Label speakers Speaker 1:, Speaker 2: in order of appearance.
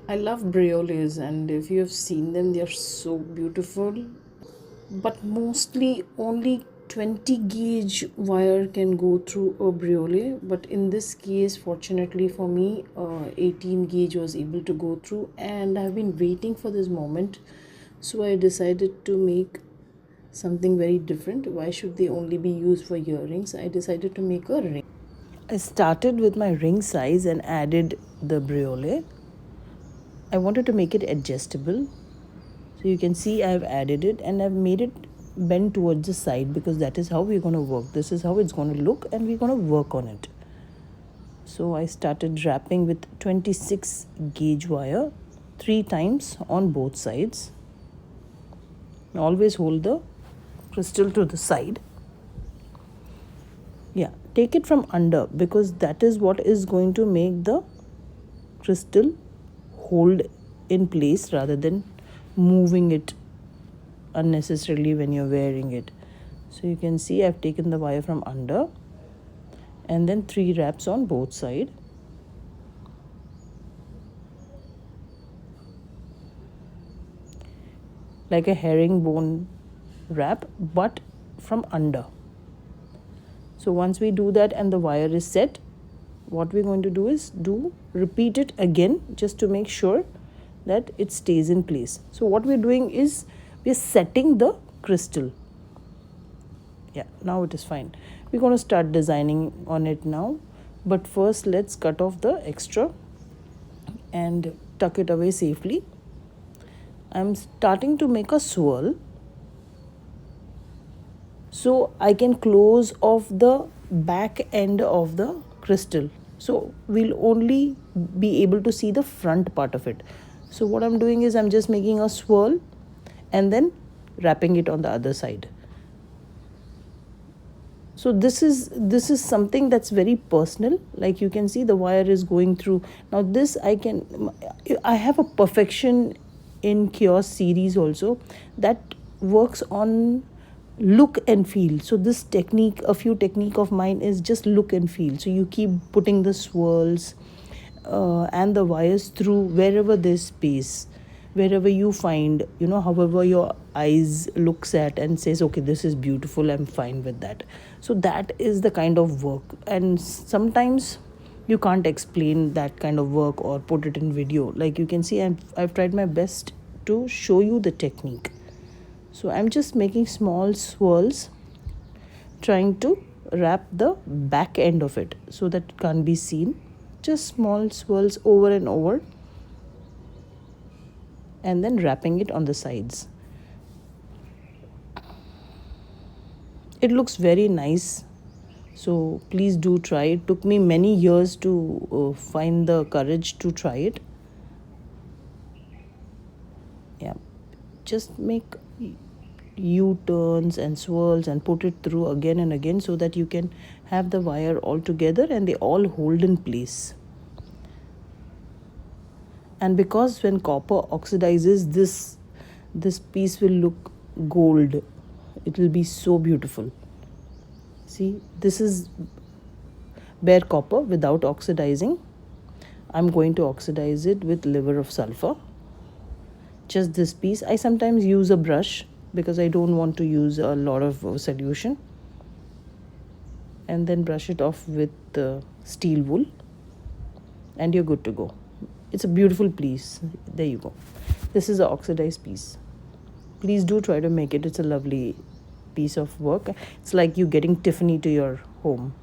Speaker 1: I love briolets, and if you have seen them, they are so beautiful. But mostly only 20 gauge wire can go through a briolet. But in this case, fortunately for me, 18 gauge was able to go through, and I've been waiting for this moment. So I decided to make something very different. Why should they only be used for earrings? I decided to make a ring. I started with my ring size and added the briolet. I wanted to make it adjustable. So you can see I've added it and I've made it bend towards the side because that is how we're going to work. This is how it's going to look and we're going to work on it. So I started wrapping with 26 gauge wire 3 times on both sides. Always hold the crystal to the side. Yeah, take it from under because that is what is going to make the crystal hold in place rather than moving it unnecessarily when you're wearing it. So you can see I've taken the wire from under and then 3 wraps on both sides. Like a herringbone wrap but from under. So once we do that and the wire is set, what we're going to do is repeat it again just to make sure that it stays in place. So what we're doing is we're setting the crystal. Yeah, now it is fine. We're going to start designing on it now, but first let's cut off the extra and tuck it away safely. I'm starting to make a swirl so I can close off the back end of the crystal. So we'll only be able to see the front part of it. So what I'm doing is I'm just making a swirl and then wrapping it on the other side. So this is something that's very personal. Like you can see the wire is going through. Now this I have a perfection in Kiosk series also that works on look and feel. So this technique, a few technique of mine is just look and feel. So you keep putting the swirls and the wires through wherever there's space, wherever you find, however your eyes looks at and says, okay, this is beautiful, I'm fine with that. So that is the kind of work, and sometimes you can't explain that kind of work or put it in video. Like you can see, I've tried my best to show you the technique. So I'm just making small swirls, trying to wrap the back end of it so that it can't be seen. Just small swirls over and over, and then wrapping it on the sides. It looks very nice, so please do try. It took me many years to find the courage to try it. Yeah, just make U-turns and swirls and put it through again and again so that you can have the wire all together and they all hold in place. And because when copper oxidizes, this piece will look gold. It will be so beautiful. See, this is bare copper without oxidizing. I'm going to oxidize it with liver of sulfur. Just this piece. I sometimes use a brush because I don't want to use a lot of solution, and then brush it off with steel wool and you're good to go. It's a beautiful piece. There you go. This is an oxidized piece. Please do try to make it. It's a lovely piece of work. It's like you getting Tiffany to your home.